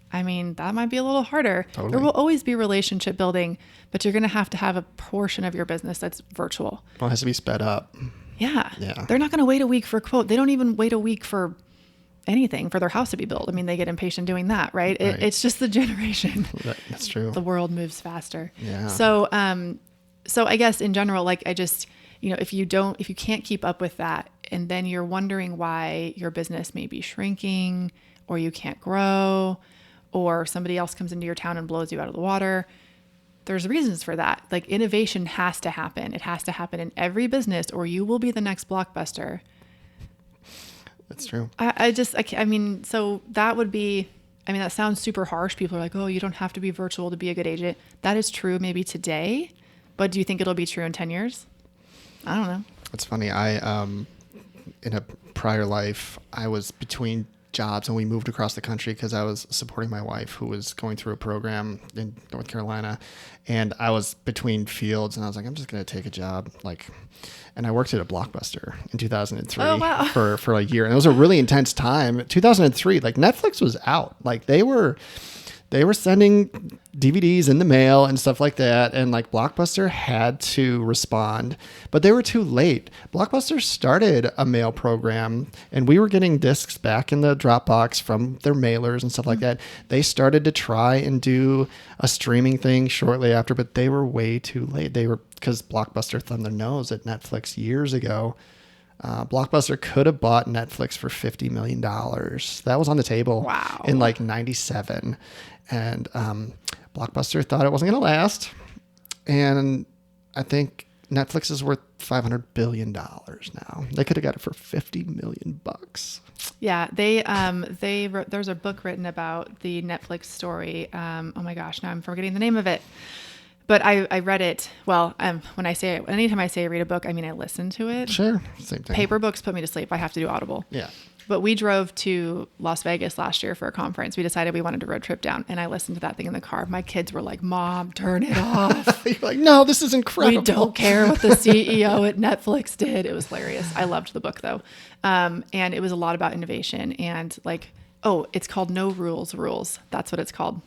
I mean, that might be a little harder. Totally. There will always be relationship building, but you're going to have a portion of your business that's virtual. Well, it has to be sped up. Yeah. They're not going to wait a week for a quote. They don't even wait a week for anything for their house to be built. I mean, they get impatient doing that, right? It's just the generation. That's true. The world moves faster. Yeah. So I guess in general, like I just, if you can't keep up with that, and then you're wondering why your business may be shrinking or you can't grow, or somebody else comes into your town and blows you out of the water. There's reasons for that. Like innovation has to happen. It has to happen in every business or you will be the next Blockbuster. That's true. So that would be, that sounds super harsh. People are like, oh, you don't have to be virtual to be a good agent. That is true maybe today, but do you think it'll be true in 10 years? I don't know. It's funny. In a prior life, I was between jobs and we moved across the country because I was supporting my wife who was going through a program in North Carolina, and I was between fields and I was like, I'm just going to take a job. And I worked at a Blockbuster in 2003 for a year. And it was a really intense time. 2003, like Netflix was out. Like they were sending DVDs in the mail and stuff like that. And like Blockbuster had to respond, but they were too late. Blockbuster started a mail program and we were getting discs back in the Dropbox from their mailers and stuff like that. They started to try and do a streaming thing shortly after, but they were way too late. Because Blockbuster thumbed their nose at Netflix years ago. Blockbuster could have bought Netflix for $50 million. That was on the table in like 97. And Blockbuster thought it wasn't going to last. And I think Netflix is worth $500 billion now. They could have got it for $50 million. Yeah, they wrote, there's a book written about the Netflix story. Oh my gosh, now I'm forgetting the name of it. But I read it. Well, anytime I say I read a book, I mean, I listen to it. Sure. Same thing. Paper books put me to sleep. I have to do Audible. Yeah. But we drove to Las Vegas last year for a conference. We decided we wanted to road trip down, and I listened to that thing in the car. My kids were like, Mom, turn it off. You're like, no, this is incredible. We don't care what the CEO at Netflix did. It was hilarious. I loved the book though. And it was a lot about innovation and it's called No Rules Rules. That's what it's called.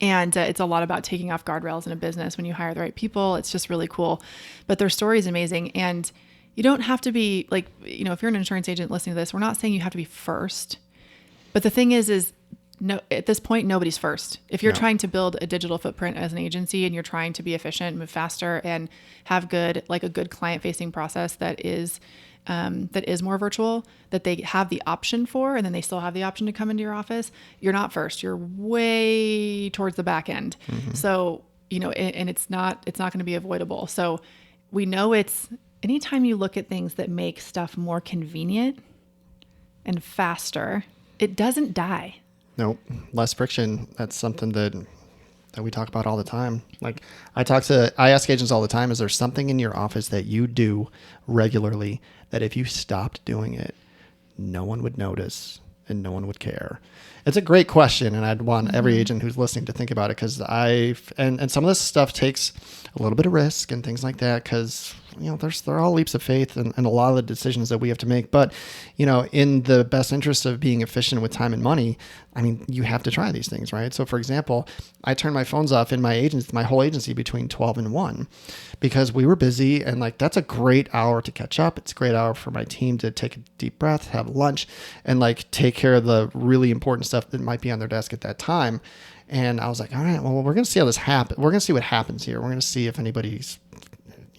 And it's a lot about taking off guardrails in a business when you hire the right people. It's just really cool. But their story is amazing. And you don't have to be if you're an insurance agent listening to this, we're not saying you have to be first. But the thing is no, at this point, nobody's first. If you're trying to build a digital footprint as an agency and you're trying to be efficient, move faster, and have a good client-facing process that is more virtual, that they have the option for, and then they still have the option to come into your office, you're not first. You're way towards the back end. Mm-hmm. So, and it's not going to be avoidable. So we know anytime you look at things that make stuff more convenient and faster, it doesn't die. Nope. Less friction. That's something that we talk about all the time. Like I ask agents all the time, is there something in your office that you do regularly that if you stopped doing it, no one would notice and no one would care? It's a great question, and I'd want every agent who's listening to think about it, because and some of this stuff takes a little bit of risk and things like that, because they're all leaps of faith and a lot of the decisions that we have to make. But in the best interest of being efficient with time and money, I mean, you have to try these things, right? So, for example, I turned my phones off in my whole agency between 12 and 1 because we were busy, and like that's a great hour to catch up. It's a great hour for my team to take a deep breath, have lunch, and like take care of the really important stuff that might be on their desk at that time. And I was like, all right, well, we're going to see how this happens. We're going to see what happens here. We're going to see if anybody's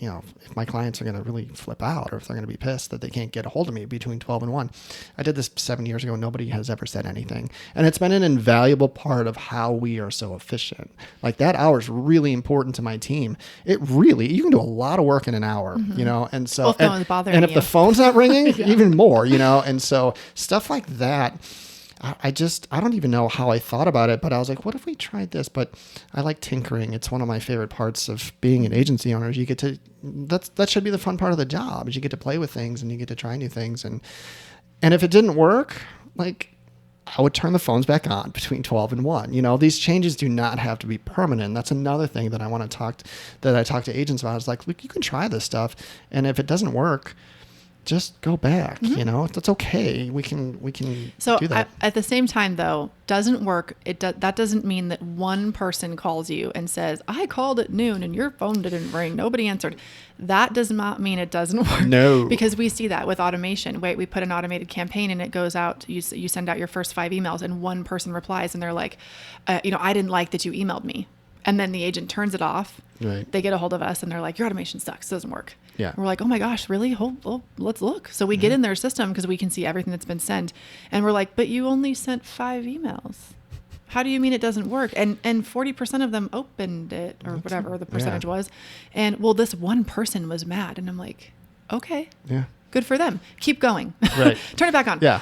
if my clients are going to really flip out, or if they're going to be pissed that they can't get a hold of me between 12 and 1. I did this 7 years ago. Nobody has ever said anything. And it's been an invaluable part of how we are so efficient. Like that hour is really important to my team. You can do a lot of work in an hour, and so, and if the phone's not ringing, even more, and so stuff like that. I don't even know how I thought about it, but I was like, what if we tried this? But I like tinkering. It's one of my favorite parts of being an agency owner. You get to, that should be the fun part of the job, is you get to play with things and you get to try new things. And if it didn't work, like I would turn the phones back on between 12 and 1. These changes do not have to be permanent. That's another thing that I talk to agents about, is like, look, you can try this stuff. And if it doesn't work, just go back. That's okay. We can so do that. At the same time, though, doesn't work. That doesn't mean that one person calls you and says, I called at noon and your phone didn't ring, nobody answered. That does not mean it doesn't work. No, because we see that with automation. We put an automated campaign and it goes out, you send out your first 5 emails and one person replies and they're like, I didn't like that you emailed me. And then the agent turns it off. Right. They get a hold of us and they're like, your automation sucks. It doesn't work. Yeah. And we're like, oh my gosh, really? Let's look. So we get in their system because we can see everything that's been sent. And we're like, but you only sent 5 emails. How do you mean it doesn't work? And 40% of them opened it, or whatever the percentage was. And this one person was mad. And I'm like, okay. Yeah. Good for them. Keep going. Right. Turn it back on. Yeah.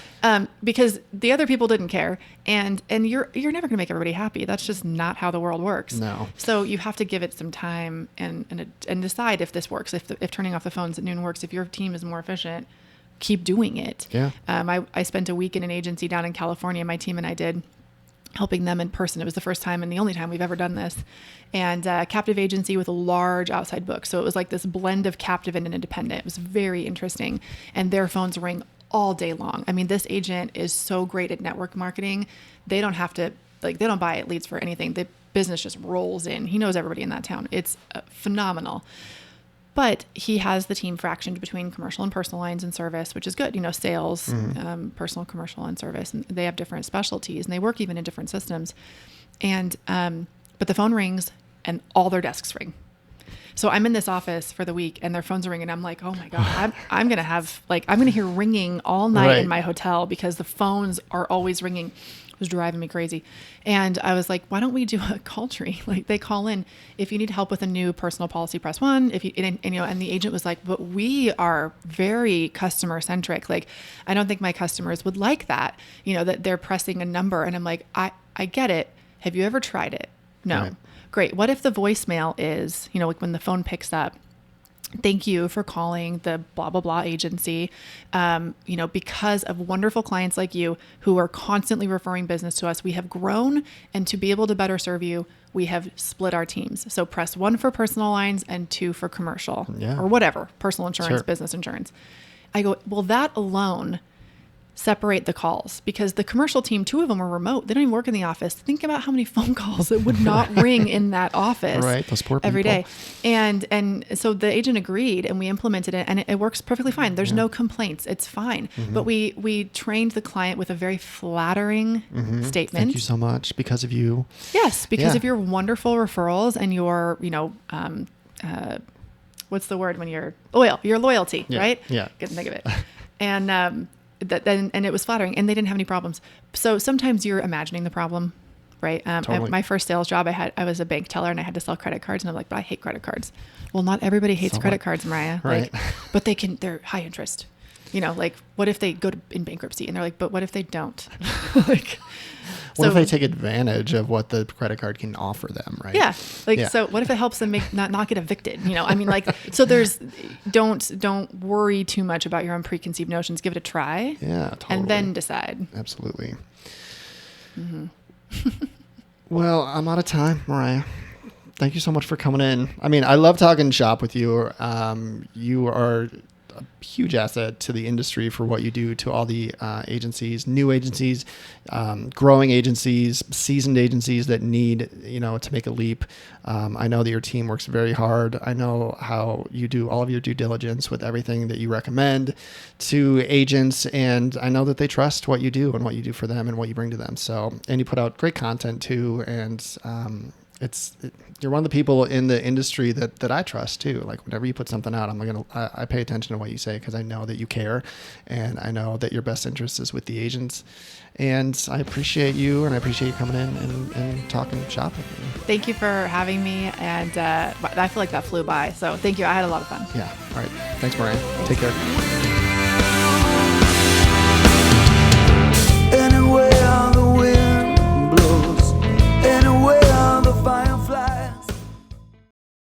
Because the other people didn't care, and you're never going to make everybody happy. That's just not how the world works. No. So you have to give it some time and decide if this works. If turning off the phones at noon works, if your team is more efficient, keep doing it. Yeah. I spent a week in an agency down in California. My team and I did, helping them in person. It was the first time and the only time we've ever done this. And captive agency with a large outside book. So it was like this blend of captive and an independent. It was very interesting. And their phones ring all day long. I mean, this agent is so great at network marketing. They don't have to, they don't buy leads for anything. The business just rolls in. He knows everybody in that town. It's phenomenal. But he has the team fractioned between commercial and personal lines and service, which is good. Sales, personal, commercial, and service. And they have different specialties, and they work even in different systems. And but the phone rings, and all their desks ring. So I'm in this office for the week, and their phones are ringing. I'm like, oh my God, I'm gonna have I'm gonna hear ringing all night in my hotel because the phones are always ringing. It was driving me crazy. And I was like, why don't we do a call tree? Like, they call in, if you need help with a new personal policy, press 1. If you, and the agent was like, but we are very customer centric. Like, I don't think my customers would like that, that they're pressing a number. And I'm like, I get it. Have you ever tried it? No. Right. Great. What if the voicemail is, like when the phone picks up, thank you for calling the blah, blah, blah agency. Because of wonderful clients like you who are constantly referring business to us, we have grown, and to be able to better serve you, we have split our teams. So press 1 for personal lines and 2 for commercial or whatever, personal insurance, business insurance. I go, well, that alone, separate the calls, because the commercial team, 2 of them are remote. They don't even work in the office. Think about how many phone calls that would not ring in that office those poor people. Every day. And so the agent agreed, and we implemented it, and it works perfectly fine. There's no complaints. It's fine. But we trained the client with a very flattering statement. Thank you so much because of you. Yes, because of your wonderful referrals and your, what's the word when you're loyal? Your loyalty, right? Yeah. Couldn't think of it. And and it was flattering, and they didn't have any problems. So sometimes you're imagining the problem, right? Totally. My first sales job, I was a bank teller, and I had to sell credit cards, and I'm like, but I hate credit cards. Well, not everybody hates credit cards, Mariah. Right. But they're high interest. What if they go in bankruptcy? And they're like, but what if they don't? What if they take advantage of what the credit card can offer them, right? Yeah. So what if it helps them not get evicted? So don't worry too much about your own preconceived notions. Give it a try. Yeah, totally. And then decide. Absolutely. Well, I'm out of time, Mariah. Thank you so much for coming in. I mean, I love talking shop with you. You are a huge asset to the industry for what you do to all the agencies, new agencies, growing agencies, seasoned agencies that need, to make a leap. I know that your team works very hard. I know how you do all of your due diligence with everything that you recommend to agents, and I know that they trust what you do and what you do for them and what you bring to them. So, and you put out great content too, and you're one of the people in the industry that I trust too. Like whenever you put something out, I pay attention to what you say because I know that you care, and I know that your best interest is with the agents. And I appreciate you, and I appreciate you coming in and talking shop with me. Thank you for having me, and I feel like that flew by. So thank you. I had a lot of fun. Yeah. All right. Thanks, Mariah. Take care.